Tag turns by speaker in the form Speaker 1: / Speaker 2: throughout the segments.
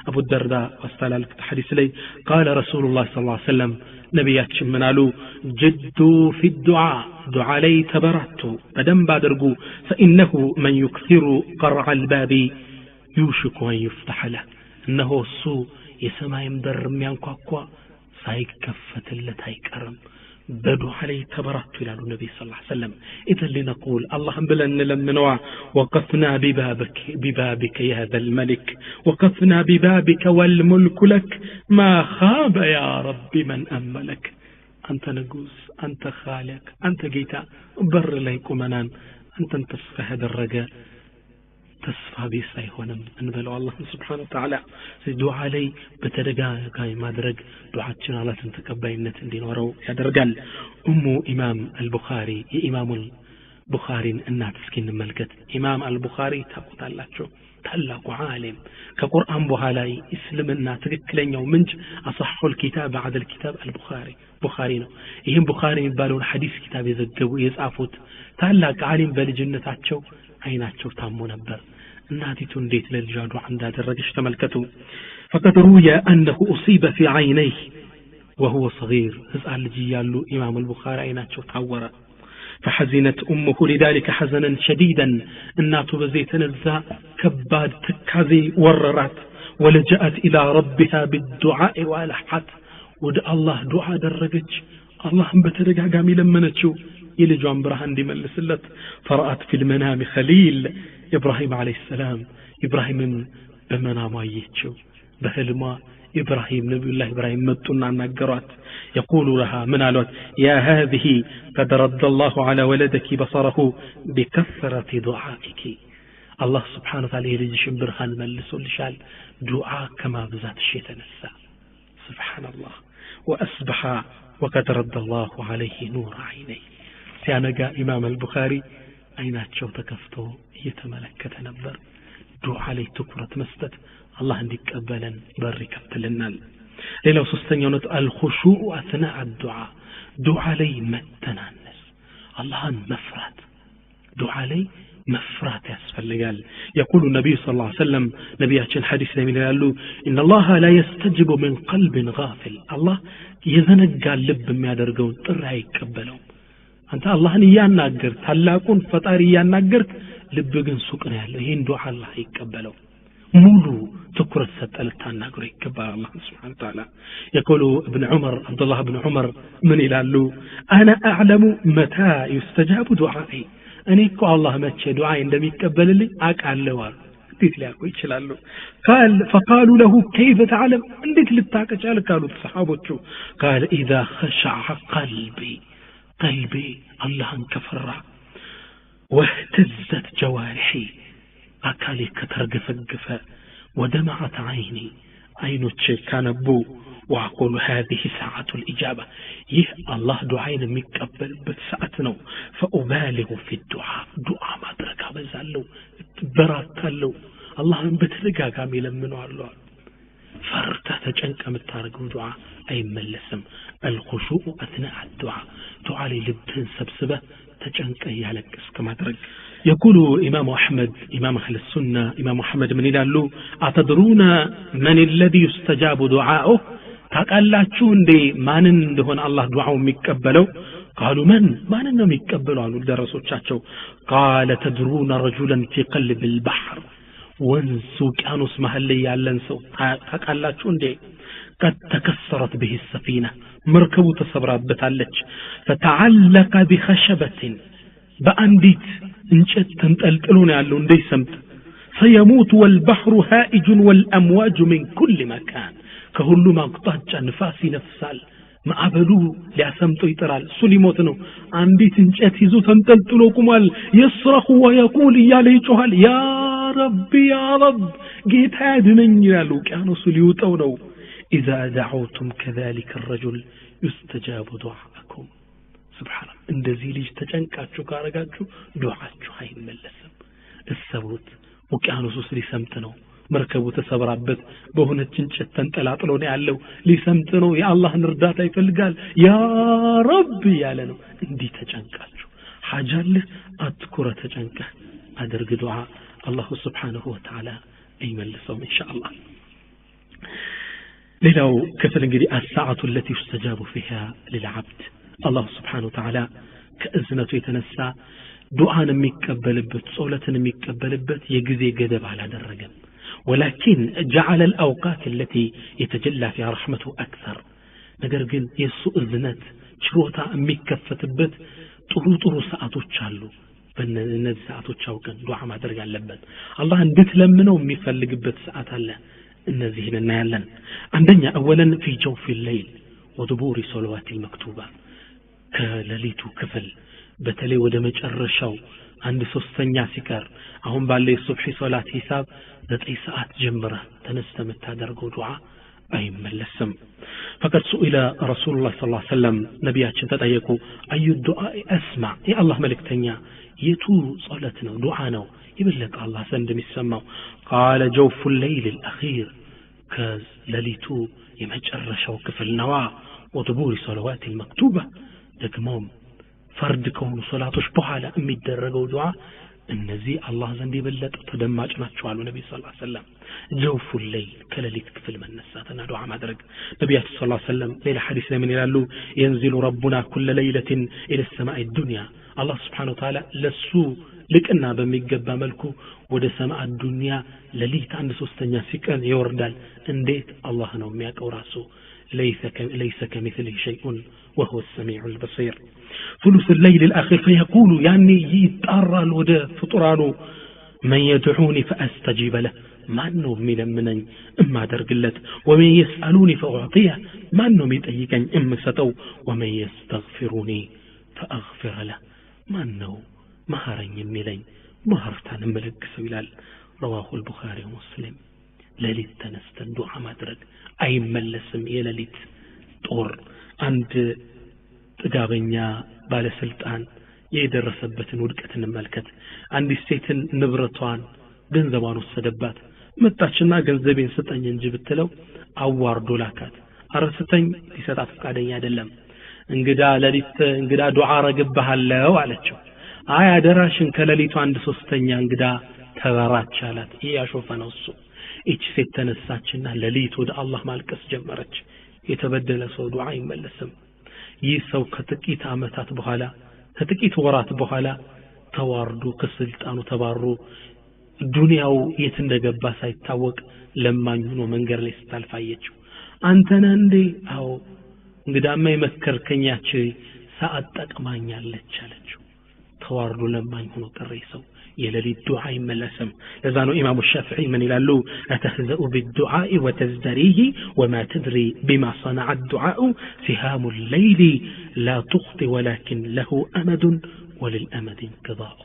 Speaker 1: أبو الدرداء واستلالك حديث لي قال رسول الله صلى الله عليه وسلم نبياتكم منالو جدوا في الدعاء دعاء لي تبرتوا بدن بادرقوا فإنه من يكثر قرع الباب يوشك أن يفتح له إنه السوء يسمى يمدر ميانكواكوا سايك كفة اللتاي كرم بدعاء لي تبرتوا إلى النبي صلى الله عليه وسلم إذا لنقول اللهم بلن لمنوا وقفنا ببابك يا ذا الملك وقفنا ببابك والملك لك ما خاب يا رب من أملك أنت نقوس أنت خالق أنت جيتا بر ليكم منان أنت انتصفى هذا الرجاء تصفى بيساي هونم انبلو الله سبحانه وتعالى دعاء لي بترجع كاي ما درج دعاء جنالات تقبلينت اندين ورو يدرجال إمام البخاري إمام البخاري الناس سكين ملكت إمام البخاري تقول الله شو تلاق عالم كقرآن بهالاي إسلامنا تكلين يوم منج أصح الكتاب بعد الكتاب البخاري بخارينا يهم بخاري يبالون حديث كتاب يزجوا يزعفوت تلاق عالم بالجنة عشوا عيناتشو تامو نبر الناتي تنديت للجادو عند درجش تملكته فقد روي أنه أصيب في عينيه وهو صغير اسأل الجيال إمام البخاري عيناتشو تعورا فحزنت أمه لذلك حزنا شديدا الناتو بزيت نزا كباد تكازي وررات ولجأت إلى ربها بالدعاء والحت ود الله دعاء درجج الله بترجع قامي لمنتشو يلجوا برهان دي ملسلت فرأت في المنام خليل إبراهيم عليه السلام إبراهيم بمنام يتشو بهلما إبراهيم نبي الله إبراهيم متنا نقرات يقول لها من علوت يا هذه قد رد الله على ولدك بصره بكثرة دعائك الله سبحانه وتعالى يرجش برهان ملسو لشال دعاء كما بذات الشيء تنسى سبحان الله وأصبح وقد رد الله عليه نور عينيه سيانجا إمام البخاري عيناتشو تكفتو يتملكت نبر دعاء لي تكرة مستت الله عندك أبلا برك ابتلنال ليلة سستنيونت الخشوع أثناء الدعاء دعاء لي متنانس الله مفرات دعاء لي مفرات يسفل لقال يقول النبي صلى الله عليه وسلم نبياتشن حديث نبي قال له إن الله لا يستجب من قلب غافل الله يذنقال لب ما يدرقون ترعي يكبلون أنت الله يناجر تلاقون فطاري يناجر لبجن سكر ياله هين دعاء الله يقبله مولو تكرر ستل تناجر يقبل الله سبحانه وتعالى يقول ابن عمر عبد الله بن عمر من إلى أنا أعلم متى يستجاب دعائي أنا يقول الله ما تشي دعاء عندما يقبل لي أقال له تتلاقوا يشلالو قال فقالوا له كيف تعلم عندك للتاكة قالوا الصحابة قال إذا خشع قلبي الله انكفر واهتزت جوارحي أكالي كترقفقف ودمعت عينو كان بو وأقول هذه ساعة الإجابة الله دعين مكبل بساعتنا فأبالغ في الدعاء دعاء ما درك بزالو براتلو الله من بترقا كاملا منه الله فرتا تجنك متارقو دعاء أي ملسم الخشوع أثناء الدعاء دعاء لبتن سبسبة تجنك يالك كما درق يقول إمام أحمد إمام أهل السنة إمام محمد من إلالو أتدرون من الذي يستجاب دعاؤه قال لا تشون دي مانن دهون الله دعاء ميكبلو قالوا مانن ميكبلو قالوا درسوا تشاتشو قال تدرون رجلا في قلب البحر وانسو كانوا اسمها اللي يعلنسو قال لا تشون دي قد تكسرت به السفينة مركبو تصبرات بتعلج فتعلق بخشبة بأنديت انشت تنتقلون يعلو اندي سمت سيموت والبحر هائج والأمواج من كل مكان كهلو ما قطعج نفاسي نفسال ما عبلوه لأسمتو يترال سليموتنو انديت انشت يزو تنتقلوا كمال يصرخ ويقول يا ليتوهال يا رب جيت هادنين يالو كانوا سليوتونو إذا دعوتم كذلك الرجل يستجاب دعاءكم سبحان الله እንደዚህ ልጅ ተጨንቃችሁ ካረጋችሁ ዱዓችሁ አይመለስም እሰቡት ውቅያኖስ ውስጥ ሊሰምጥ ነው መርከቡ ተሰብራበት በሆነች እንጨት ተንጠላጥሎ ነው ያለው ሊሰምጥ ነው የአላህን እርዳታ ይፈልጋል ያ ረብ ያለ ነው እንዲህ ተጨንቃችሁ ሐጃልህ አትኩረ ተጨንቀህ አድርግ ዱዓ አላህ Subhanahu Wa Ta'ala ይመልሰው ኢንሻአላህ ሌላው ክፍል እንግዲህ الساعة التي يستجاب فيها للعبد الله سبحانه وتعالى ከእዝነቱ የተነሳ ዱዓን የሚቀበልበት ጸሎትን የሚቀበልበት የጊዜ ገደብ አላደረገም ولكن جعل الأوقات التي يتجلى فيها رحمته أكثر ነገር ግን የሱ እዝነት ችሮታ የሚከፈትበት ጥሩ ሰዓቶች አሉ በእነዚህ ሰዓቶች አውቀን ዱዓ ማድረግ አለበት አላህ እንድትለምነው የሚፈልግበት ሰዓት አለ እነዚህን እናያለን አንደኛ أولا في جوف الليل ودبور صلوات المكتوبة ከሌሊቱ ክፍል በተለይ ወደ መጨረሻው አንድ ሶስተኛ ሲቀር አሁን ባለ የሱብሂ ሶላት ሂሳብ 9 ሰዓት ጀምራ ተነስተ የምታደርገው ዱዓ አይመለስም فقد سئل رسول الله صلى الله عليه وسلم ነብያችን ተጠየቁ አዩ ዱዓ اسمع ያ አላህ መልእክተኛ የቱ ጸሎት ነው ዱዓ ነው ይበለጥ አላህ ዘንድ የሚሰማው قال جوف الليل الاخير ከሌሊቱ የመጨረሻው ክፍል ነው وطبور صلوات المكتوبة ደግሞም ፈርድ ከሆኑ ሶላቶች በኋላ የሚደረገው ዱዓ እነዚህ አላህ ዘንድ ይበለጥ ተደማጭ ናቸው አሉ ነብዩ ሰለላሁ ዐለይሂ ወሰለም ጀውፉ الليل ከሌሊት ክፍል መነሳትና ዱዓ ማድረግ ነብያችን ሰለላሁ ዐለይሂ ወሰለም ሌላ ሐዲስ ላይ ምን ይላሉ ينزل ربنا كل ليلة الى السماء الدنيا الله سبحانه وتعالى ለሱ ልቅና በሚገባ መልኩ ወደ ሰማዕ ዱንያ ለሊት አንድ ሶስተኛ ሲቀን ይወርዳል እንዴት አላህ ነው የሚያውቀው ራሱ ليس كمثله شيء وهو السميع البصير ثلث الليل الأخير فيقول يعني يتأرى الودى فطرانه من يدعوني فأستجيب له ما أنه من إما درقلت ومن يسألوني فأعطيه ما أنه متأيكا إما ستو ومن يستغفروني فأغفر له ما أنه مهرين يميلين مهرتان ملك سويلال رواه البخاري ومسلم لليت تنستن دعا مدرك أي ملسم إلى لليت طور عند ጥጋበኛ ባለስልጣን የደረሰበትን ውድቀትን መልከት አንዲት ሴትን ንብረቷን ገንዘቧን ወሰደባት መጣችና ገንዘቤን ስጠኝ እንጂ ብትለው አዋርዶ ላካት አረስተኝ ሊሰጣት ፈቃደኛ አይደለም እንግዳ ዱዓ አረግብሃለሁ አለችው አይ አደራሽን ከሌሊቱ አንድ ሶስተኛ እንግዳ ተበራች አላት ያሾፈ ነው እሱ እቺ ሴት ተነሳችና ሌሊት ወደ አላህ ማልቀስ ጀመረች የተበደለ ሰው ዱዓ አይመለስም ይህ ሰው ከጥቂት አመታት በኋላ ከጥቂት ወራት በኋላ ተዋርዶ ከስልጣኑ ተባሮ ዱንያው የት እንደገባ ሳይታወቅ ለማኝ ሆኖ መንገድ ላይ ስታልፋየችው አንተ ነህ እንዴ አዎ እንግዳማ የመከርከኛች ሰዓት ጠቅማኛለች አለችው ተዋርዶ ለማኝ ሆኖ ቀረ ሰው የሌሊት ዱዓ አይመለስም ለዛ ነው ኢማሙ ሻፊዒ ምን ይላሉ አተህዘኡ بالدعاء وتزدريه وما تدري بما صنع الدعاء سهام الليل لا تخطي ولكن له أمد وللأمد انقضاء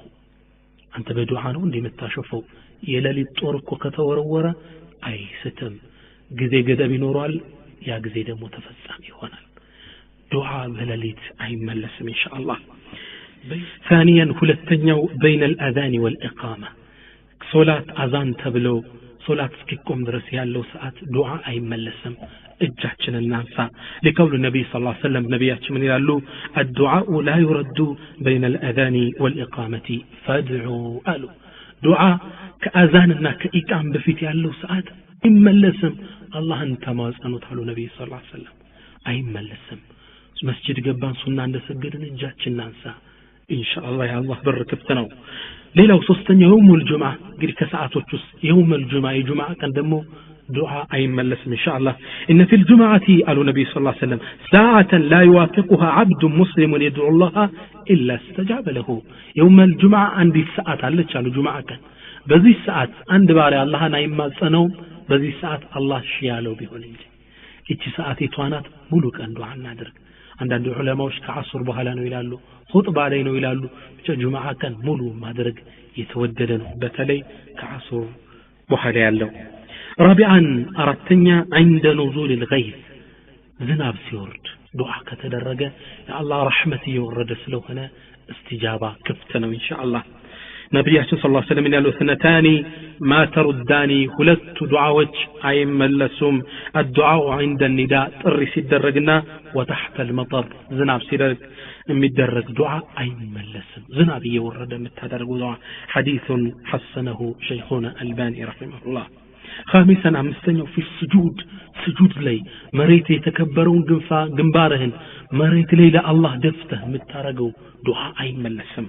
Speaker 1: አንተ በዱዓ ነው እንደምታሾፈው የሌሊት ጦር እኮ ከተወረወረ አይስትም ጊዜ ገደብ ይኖራል ያ ጊዜ ደግሞ ተፈጻሚ ይሆናል ዱዓ በሌሊት አይመለስም ኢንሻአላህ ثانيا ሁለተኛው بين الاذان والاقامه ሶላት አዛን ተብሎ ሶላት እስኪቆም ድረስ ያለው ሰዓት ዱዓ አይመለስም እጃችንን እናንሳ لقول النبي صلى الله عليه وسلم ነብያችን ምን ይላሉ الدعاء لا يرد بين الاذان والاقامه فادعوا قالوا دعاء ከአዛንና ከኢቃም በፊት ያለው ሰዓት አይመለስም አላህን ተማጸኑት አሉ ነብይ ሰለላሁ ዐለይሂ ወሰለም አይመለስም መስጂድ ገባን ሱና እንደሰገድን እጃችንን እናንሳ ኢንሻአላህ ያአላህ በር ክፍት ነው ሌላው ሶስተኛው የውሙል ጁምዓ እንግዲህ ከሰዓቶች ውስጥ የውሙል ጁምዓ የጁምዓ ቀን ደግሞ ዱዓ አይመለስም ኢንሻአላህ ان في الجمعه قالوا النبي صلى الله عليه وسلم ساعه لا يوافقها عبد مسلم يدعو الله الا استجاب له يوم الجمعه عندي ሰዓት አለች አሉ ጁምዓ ቀን በዚህ ሰዓት አንድ ባሪያ አላህን አይማጸነው በዚህ ሰዓት አላህ ያለው ቢሆን እንጂ እቺ ሰዓት የቷናት ሙሉ ቀን ዱዓ እናድርግ አንዳንድ ዑለማዎች ከአስር በኋላ ነው ይላሉ ኹጥባ ላይ ነው ይላሉ ብቻ ጁምዓ ቀን ሙሉ ማድረግ የተወደደ ነው በተለይ ከአስር በኋላ ያለው رابعا አራተኛ عند نزول الغيث ዝናብ ሲወርድ ዱዓ ከተደረገ የአላህ ረህመት ይወረደ ስለሆነ استجابه ክፍት ነው ኢንሻአላህ ነብያችን ሰለላሁ ዐለይሂ ወሰለም ያለው ስነታኒ ما ترداني ሁለት ዱዓዎች አይመለሱም الدعاء عند النداء ጥሪ ሲደረግና وتحت المطر ዝናብ ሲደርግ የሚደረግ ዱዓ አይመለስም ዝናብ እየወረደ የምታደርጉ ዱዓ حديث حسنه شيخنا الباني رحمه الله خامسا አምስተኛው في السجود سجود ላይ መሬት የተከበረውን ግንባርህን መሬት ላይ ለአላህ ደፍተህ የምታረገው ዱዓ አይመለስም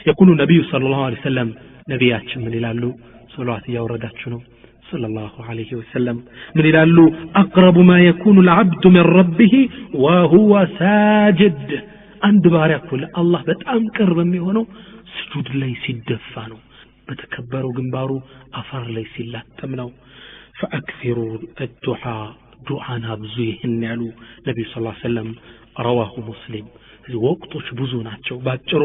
Speaker 1: يقول النبي صلى الله عليه وسلم ነቢያችን ምን ይላሉ ሶላዋት ያወረዳችሁ ነው صلى الله عليه وسلم من ይላሉ اقرب ما يكون العبد من ربه وهو ساجد አንድ ባሪያ እኮ ለአላህ በጣም ቅርብ የሚሆነው ስጁድ ላይ ሲደፋ ነው በተከበረው ግንባሩ አፈር ላይ ሲላተም ነው فاكثروا الدعاء دعاء نابዙ ይህን ያሉ ነብዩ ሰለላሁ ዐለይሂ ወሰለም رواه مسلم ወቅቶች ብዙ ናቸው ባጭሩ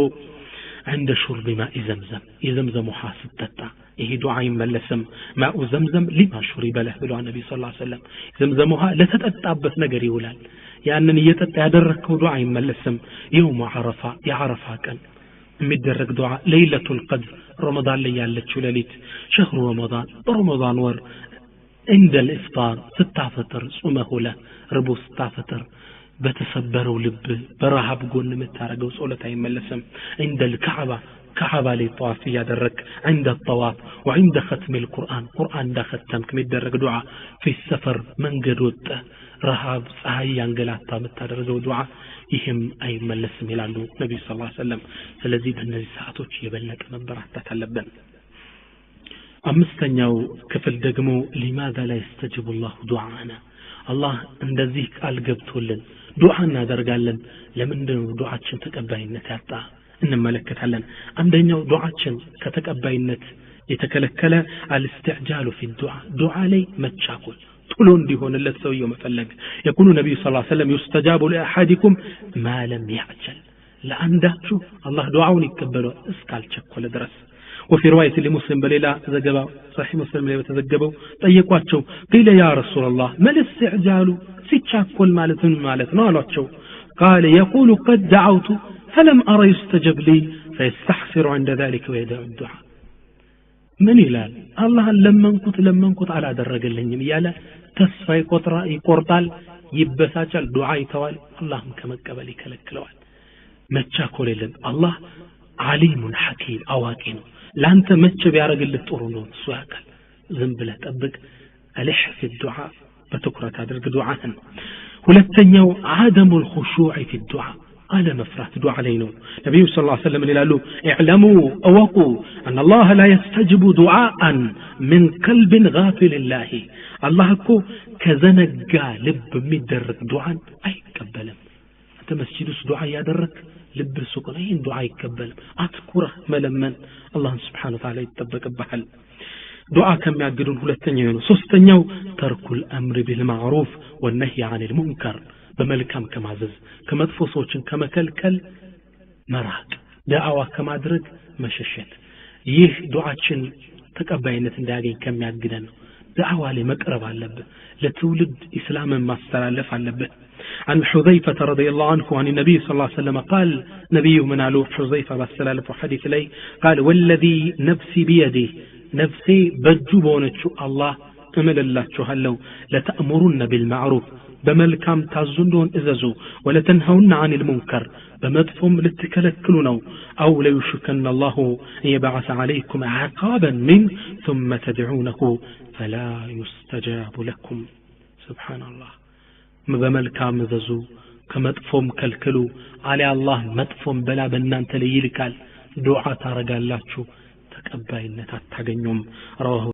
Speaker 1: عند شرب ماء زمزم يزمزم حاسب تتا ይሄ ዱዓ ይመለስም ማኡ ዘምዘም ሊማ ሹሪበ ለህ ብለዋል ነብዩ ሰለላሁ ዐለይሂ ወሰለም ዘምዘሙሃ ለተጠጣበት ነገር ይውላል ያንን እየጠጣ ያደረከው ዱዓ ይመለስም የውም አረፋ የአረፋ ቀን የሚደረግ ዱዓ ለይለቱል ቀድር ረመዳን ላይ ያለችው ሌሊት شهر رمضان رمضان ወር عند الافطار ستافطر ጾመሁ ለርቡ ستافطر በተሰበረው ልብ በረሃብ ጎን የምታረገው ጾለት አይመለስም عند الكعبه كعبة لي طواف يدرك عند الطواف وعند ختم القرآن قرآن دا ختم كم يدرك دعاء في السفر من قدوت رهاب صحي ينقلاتا متدرزو دعاء يهم أي ملس ميلالو نبي صلى الله عليه وسلم فلذي بأنه ساعتوش يبلك نبرا تتلبن أمستنيو كفل دقمو لماذا لا يستجب الله دعاءنا الله عند ذيك القبتولن دعاءنا درقالن لمن دعاء شنتك أباين نتاتا እንመለከታለን አንደኛው ዱዓችን ከተቀባይነት የተከለከለ الاستعجال في الدعاء ዱዓ ላይ መቻኮል ቶሎ እንዲሆንለት ሰውየው መፈለግ يقول النبي صلى الله عليه وسلم يستجاب لاحدكم ما لم يعجل ለአንዳችሁ አላህ ዱዓውን ይቀበለው እስካልቸኮለ ድረስ وفي روايه لمسلم بليلا ዘገባው صحيح مسلم ላይ ተዘገበው ጠየቋቸው قيل يا رسول الله ما الاستعجال ሲቻኮል ማለት ነው አሏቸው قال يقول قد دعوت فلم أرى يستجب لي فيستحسر عند ذلك ويدعو الدعاء من إلال الله لمن كنت على درج اللهم يالا تسفى يقرطال يبساجل دعاء توال اللهم كما قبلك لك لوال ما تشاكل لن الله عليم حكيم أواكين لا أنت ما تشبه يارجل للطرنون سواكل ذنبله تبك ألح في الدعاء بتكرة تدرك دعاء ولتنيو عدم الخشوع في الدعاء على مفرات دعاء علينا النبي صلى الله عليه وسلم قال اعلموا اوقوا ان الله لا يستجب دعاء من قلب غافل الله الله كو كزنقا لب ميدرك دعاء اي يقبلم انت مسجد دعاء يدرك لب سكنين دعاء يقبل اذكره ملمن الله سبحانه وتعالى يتبك بحل دعاء كم يعقدون ሁለተኛው ነው ሶስተኛው ترك الامر بالمعروف والنهي عن المنكر በመልካም ከማዘዝ ከመጥፎ ሰዎችን ከመከልከል መራቅ ዳዕዋ ከማድረግ መሸሸት ይህ ዱዓችን ተቀባይነት እንዲያገኝ ከሚያግደን ነው ዳዕዋ ላይ መቅረብ አለበት ለትውልድ እስላምን ማስተላለፍ አለበት عن حذيفة رضي الله عنه عن النبي صلى الله عليه وسلم قال نبي من علو حذيفة بسلالف حديث لي قال والذي نفسي بيده نفسي بجبونة الله أمل الله شهلو لتأمرن بالمعروف بملكام تازندون إذزو ولا تنهون عن المنكر بمدفهم لتكلكلونو أو ليشكن الله يبعث عليكم عقابا من ثم تدعونه فلا يستجاب لكم سبحان الله بملكام إذزو كمدفهم كلكلو على الله مدفهم بلا بنان تليلكال دعاء رجال الله تكباين تتحقنهم رواه